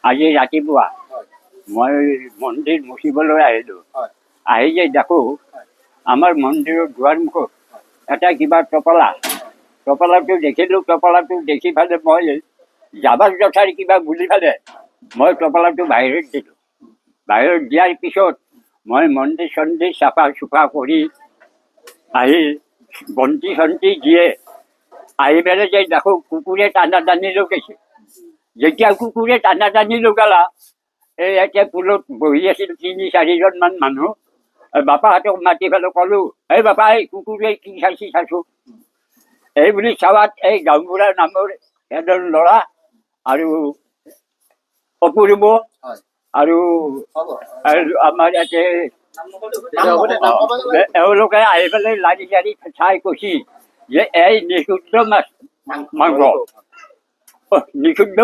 আজি ৰাতিপুৱা মই মন্দিৰ মুচিবলৈ আহিলোঁ। আহি যে দেখোঁ আমাৰ মন্দিৰৰ দুৱাৰমুখত এটা কিবা টপলাটো দেখিলোঁ। টপলাটো দেখি পেলাই মই যাবাৰ যথাৰ কিবা বুলি পেলাই মই টপলাটো বাহিৰত দিলোঁ। বাহিৰত দিয়াৰ পিছত মই মন্দিৰ চন্দিৰ চাফা চুফা কৰি আহি বন্তি চন্তি দিয়ে আহি পেলাই যে দেখোঁ কুকুৰে টানা টানি লগাইছে। যেতিয়া কুকুৰে টানা টানি লগালা এই এতিয়া পুলত বহি আছিল ৩-৪জনমান মানুহ। বাপাহঁতক মাতি পেলাই ক'লোঁ, এই বাপা এই কুকুৰে কি চাইছোঁ এই বুলি চাৱাত এই গাঁওবুঢ়া নামৰ এজন ল'ৰা আৰু অপূৰ্ব আৰু আমাৰ ইয়াতে এওঁলোকে আহি পেলাই লাৰি লাৰি চাই কৈছি যে এই নিষিদ্ধ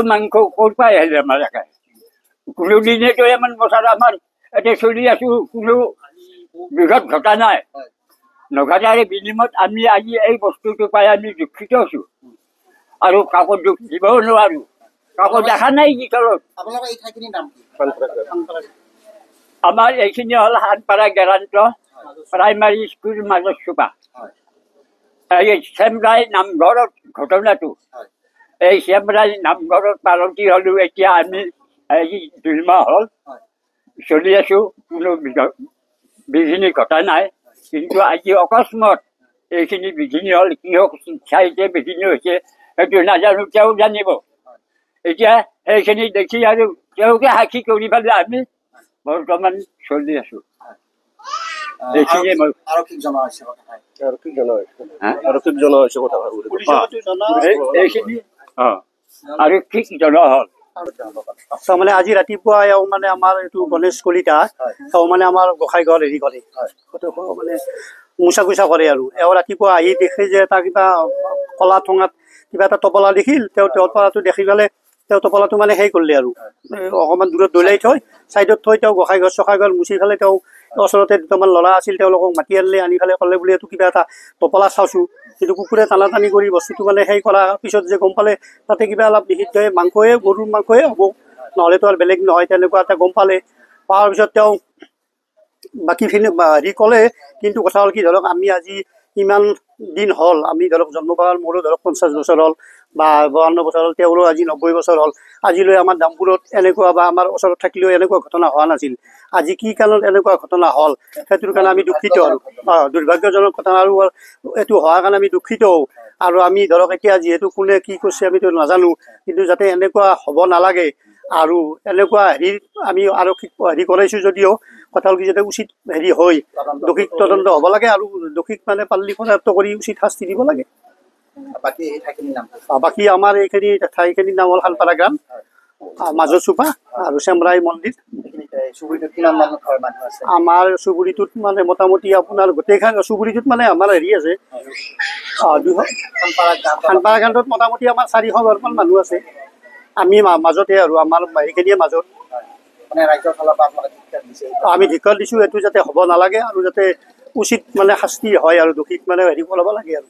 মাংস ক'ৰ পৰা আহিলে আমাৰ ইয়াতে কোনোদিনেতো ইমান বছৰ আমাৰ ইয়াতে চলি আছোঁ, কোনো বিঘত ঘটা নাই। নঘটাৰ বিনিময়ত আমি আজি এই বস্তুটো পাই আমি দুখিত আছোঁ আৰু কাকো দুখ দিবও নোৱাৰোঁ। কাকো দেখা নাই ভিতৰত। আমাৰ এইখিনি হ'ল হানপাৰা গেৰান্ত প্ৰাইমাৰী স্কুল মাজত চোপা। এই চেমৰাই নামঘৰত ঘটনাটো এই চেমৰাই নামঘৰত পালকি হ'লোঁ। এতিয়া আমি এই 2 মাহ হ'ল চলি আছোঁ, কোনো বিঘিনি ঘটা নাই। কিন্তু আজি অকস্মাত এইখিনি বিঘিনি হ'ল। কিহক চাইতে বিঘিনি হৈছে সেইটো নাজানো, তেওঁ জানিব। এতিয়া সেইখিনি দেখি আৰু তেওঁকে সাক্ষী কৰি পেলাই আমি বৰ্তমান চলি আছোঁ। এইখিনিয়ে মই এইখিনি আৰক্ষীক জনোৱা হ'ল। মানে আজি ৰাতিপুৱা এওঁ মানে আমাৰ এইটো গণেশ কলিতা এওঁ মানে আমাৰ গোসাঁই ঘৰ হেৰি কৰে, মানে মোচা কোচা কৰে আৰু এওঁ ৰাতিপুৱা আহি দেখে যে এটা কিবা কলা ঠোঙাত কিবা এটা টপলা দেখিল। তেওঁ টপলাটো দেখি পেলাই তেওঁ টপলাটো মানে সেই কৰিলে আৰু অকণমান দূৰত দলিয়াই থৈ ছাইডত থৈ তেওঁ গোসাঁই ঘৰ মুচি পেলাই তেওঁ ওচৰতে 2টামান ল'ৰা আছিল তেওঁলোকক মাতি আনিলে। আনি পেলাই ক'লে বুলি এইটো কিবা এটা টপলা চাইছোঁ, কিন্তু কুকুৰে টানা টানি কৰি বস্তুটো মানে সেই কৰাৰ পিছত যে গম পালে তাতে কিবা অলপ নিষিদ্ধ মাংসয়ে গৰুৰ মাংসয়ে হ'ব, নহ'লেতো আৰু বেলেগ নহয়। তেনেকুৱা এটা গম পালে। পোৱাৰ পিছত তেওঁ বাকীখিনি হেৰি ক'লে। কিন্তু কথা হ'ল কি, ধৰক আমি আজি ইমান দিন হ'ল, আমি ধৰক জন্ম পাৱাৰ মোৰো ধৰক 50 বছৰ হ'ল বা 52 বছৰ হ'ল, তেওঁৰো আজি 90 বছৰ হ'ল। আজিলৈ আমাৰ দামপুৰত এনেকুৱা বা আমাৰ ওচৰত থাকিলেও এনেকুৱা ঘটনা হোৱা নাছিল। আজি কি কাৰণত এনেকুৱা ঘটনা হ'ল সেইটোৰ কাৰণে আমি দুখিত আৰু দুৰ্ভাগ্যজনক ঘটনা আৰু এইটো হোৱাৰ কাৰণে আমি দুখিত হওঁ। আৰু আমি ধৰক এতিয়া যিহেতু কোনে কি কৰিছে আমিতো নাজানো, কিন্তু যাতে এনেকুৱা হ'ব নালাগে আৰু এনেকুৱা হেৰি আমি আৰক্ষীক হেৰি কৰাইছোঁ যদিও কথা হ'ল কি যাতে উচিত হেৰি হয় দোষীক তদন্ত হ'ব লাগে আৰু দোষীক মানে পাল্লি পৰ্যাপ্ত কৰি উচিত শাস্তি দিব লাগে। বাকী আমাৰ এইখিনি ঠাইখিনিৰ নাম হ'ল হানপাৰা গ্ৰাম, মাজৰ চুপা আৰু চেমৰাই মন্দিৰ। আমাৰ চুবুৰীটোত মানে মোটামুটি আপোনাৰ গোটেইখন চুবুৰীটোত মানে আমাৰ হেৰি আছে হানপাৰা গ্ৰামটোত মোটামুটি আমাৰ 400 ঘৰমান মানুহ আছে। আমি মাজতে আৰু আমাৰ এইখিনিয়ে মাজত আমি ধিক্কাৰ দিছোঁ। এইটো যাতে হ'ব নালাগে আৰু যাতে উচিত মানে শাস্তি হয় আৰু দোষীক মানে হেৰি কৰাব লাগে আৰু